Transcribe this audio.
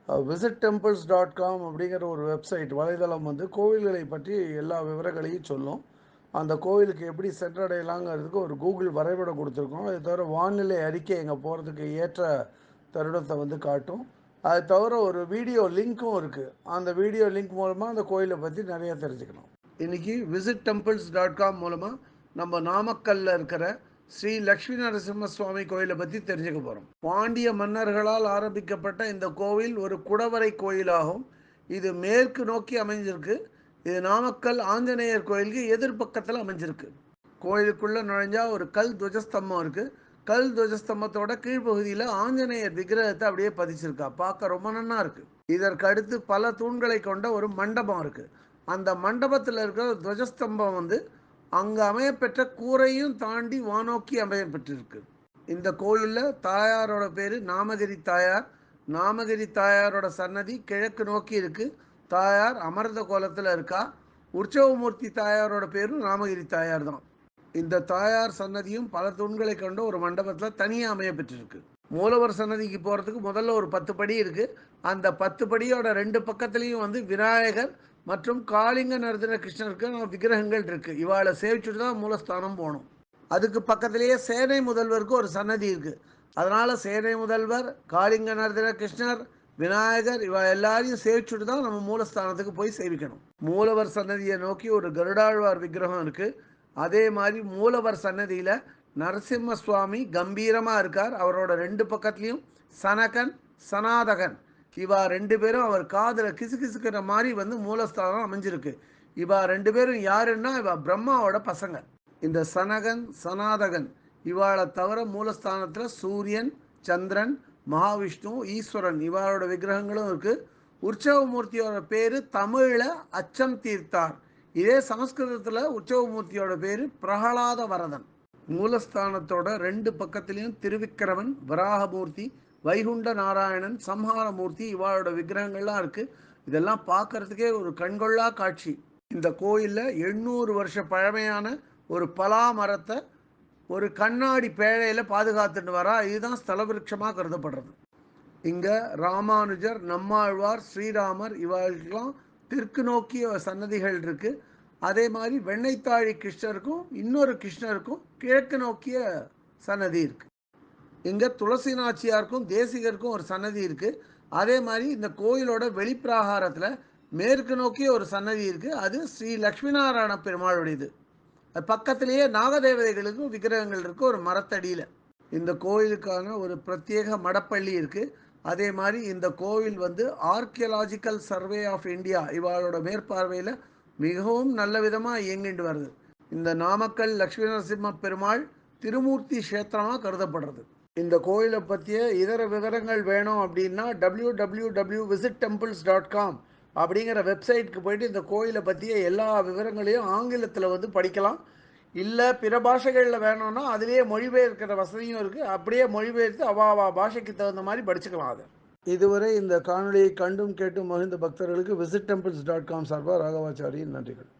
visitTemples.com அப்படிங்கிற ஒரு website வலைதளம் வந்து கோவில்களை பற்றி எல்லா விவரங்களையும் சொல்லும். அந்த கோவிலுக்கு எப்படி சென்றடையலாங்கிறதுக்கு ஒரு கூகுள் வரைபடம் கொடுத்துருக்கோம். அது தவிர வானிலை அறிக்கை எங்கே போகிறதுக்கு ஏற்ற தருணத்தை வந்து காட்டும். அது தவிர ஒரு வீடியோ லிங்க்கும் இருக்குது. அந்த வீடியோ லிங்க் மூலமாக அந்த கோயிலை பற்றி நிறைய தெரிஞ்சுக்கலாம். இன்றைக்கி visitTemples.com மூலமாக நம்ம நாமக்கல்லில் இருக்கிற ஸ்ரீ லக்ஷ்மி நரசிம்ம சுவாமி கோயிலை பற்றி தெரிஞ்சுக்க போகிறோம். பாண்டிய மன்னர்களால் ஆரம்பிக்கப்பட்ட இந்த கோவில் ஒரு குடவரை கோயிலாகும். இது மேற்கு நோக்கி அமைஞ்சிருக்கு. இது நாமக்கல் ஆஞ்சநேயர் கோயிலுக்கு எதிர்பக்கத்தில் அமைஞ்சிருக்கு. கோயிலுக்குள்ளே நுழைஞ்சால் ஒரு கல் துவஜஸ்தம்பம் இருக்குது. கல் துவஜஸ்தம்பத்தோட கீழ்ப்பகுதியில் ஆஞ்சநேயர் விக்கிரகத்தை அப்படியே பதிச்சிருக்கா. பார்க்க ரொம்ப நன்னா இருக்குது. இதற்கு அடுத்து பல தூண்களை கொண்ட ஒரு மண்டபம் இருக்குது. அந்த மண்டபத்தில் இருக்கிற துவஜஸ்தம்பம் வந்து அங்கே அமையப்பெற்ற கூரையும் தாண்டி வானோக்கி அமையப்பெற்றிருக்கு. இந்த கோயிலில் தாயாரோட பேர் நாமகிரி தாயார். நாமகிரி தாயாரோட சன்னதி கிழக்கு நோக்கி இருக்குது. தாயார் அமர்ந்த கோலத்தில் இருக்கா. உற்சவமூர்த்தி தாயாரோட பேரும் நாமகிரி தாயார் தான். இந்த தாயார் சன்னதியும் பல தூண்களை கொண்ட ஒரு மண்டபத்தில் தனியாக அமைய பெற்றிருக்கு. மூலவர் சன்னதிக்கு போகிறதுக்கு முதல்ல ஒரு 10 படி இருக்குது. அந்த 10 படியோட 2 பக்கத்துலேயும் வந்து விநாயகர் மற்றும் காளிங்க நர்தன கிருஷ்ணருக்கு விக்கிரகங்கள் இருக்குது. இவாளை சேவிச்சுட்டு தான் மூலஸ்தானம் போகணும். அதுக்கு பக்கத்திலேயே சேனை முதல்வருக்கு ஒரு சன்னதி இருக்குது. அதனால் சேனை முதல்வர், காளிங்க நர்தன கிருஷ்ணர், விநாயகர் இவ எல்லாரையும் சேவிச்சுட்டு தான் நம்ம மூலஸ்தானத்துக்கு போய் சேவிக்கணும். மூலவர் சன்னதியை நோக்கி ஒரு கருடாழ்வார் விக்கிரகம் இருக்குது. அதே மாதிரி மூலவர் சன்னதியில் நரசிம்ம சுவாமி கம்பீரமாக இருக்கார். அவரோட 2 பக்கத்துலேயும் சனகன், சனாதகன் இவா 2 பேரும் அவர் காதில் கிசுகிசுக்கிற மாதிரி வந்து மூலஸ்தானம் அமைஞ்சிருக்கு. இவா 2 பேரும் யாருன்னா இவா பிரம்மாவோட பசங்க. இந்த சனகன், சனாதகன் இவாளை தவிர மூலஸ்தானத்தில் சூரியன், சந்திரன், மகாவிஷ்ணு, ஈஸ்வரன் இவாளோட விக்கிரகங்களும் இருக்குது. உற்சவமூர்த்தியோட பேர் தமிழில் அச்சம் தீர்த்தார். இதே சமஸ்கிருதத்தில் உற்சவமூர்த்தியோட பேர் பிரகலாத வரதன். மூலஸ்தானத்தோட 2 பக்கத்துலேயும் திருவிக்கிரமன், வராகமூர்த்தி, வைகுண்ட நாராயணன், சம்ஹாரமூர்த்தி இவாளோட விக்கிரகங்கள்லாம் இருக்குது. இதெல்லாம் பார்க்கறதுக்கே ஒரு கண்கொள்ளா காட்சி. இந்த கோயிலில் 800 வருஷ பழமையான ஒரு பலா மரத்தை ஒரு கண்ணாடி பேழையில் பாதுகாத்துட்டு வரா. இதுதான் ஸ்தல விருட்சமாக கருதப்படுறது. இங்கே ராமானுஜர், நம்மாழ்வார், ஸ்ரீராமர் இவர்களுக்கெல்லாம் தெற்கு நோக்கிய சன்னதிகள் இருக்குது. அதே மாதிரி வெண்ணைத்தாழி கிருஷ்ணருக்கும் இன்னொரு கிருஷ்ணருக்கும் கிழக்கு நோக்கிய சன்னதி இருக்குது. இங்கே துளசி நாச்சியாருக்கும் தேசிகருக்கும் ஒரு சன்னதி இருக்குது. அதே மாதிரி இந்த கோயிலோட வெளிப்பிராகாரத்தில் மேற்கு நோக்கிய ஒரு சன்னதி இருக்குது. அது ஸ்ரீ லக்ஷ்மிநாராயண பெருமாளுடையது. அது பக்கத்திலேயே நாகதேவதைகளுக்கும் விக்கிரகங்கள் இருக்குது ஒரு மரத்தடியில். இந்த கோயிலுக்கான ஒரு பிரத்யேக மடப்பள்ளி இருக்குது. அதே மாதிரி இந்த கோவில் வந்து ஆர்கியலாஜிக்கல் சர்வே ஆஃப் இந்தியா இவாளோட மேற்பார்வையில் மிகவும் நல்ல விதமாக இயங்கிட்டு வருது. இந்த நாமக்கல் லக்ஷ்மி நரசிம்ம பெருமாள் திருமூர்த்தி கஷேத்திரமாக கருதப்படுறது. இந்த கோயிலை பற்றிய இதர விவரங்கள் வேணும் அப்படின்னா www.visittemples.com அப்படிங்கிற வெப்சைட்டுக்கு போயிட்டு இந்த கோயிலை பற்றிய எல்லா விவரங்களையும் ஆங்கிலத்தில் வந்து படிக்கலாம். இல்லை பிற பாஷைகளில் வேணும்னா அதிலேயே மொழிபெயர்க்கிற வசதியும் இருக்குது. அப்படியே மொழிபெயர்த்து அவாவா பாஷைக்கு தகுந்த மாதிரி படிச்சுக்கலாம் அதை. இதுவரை இந்த காணொலியை கண்டும் கேட்டும் மகிழ்ந்த பக்தர்களுக்கு visitTemples.com சார்பாக ராகவாச்சாரியின் நன்றிகள்.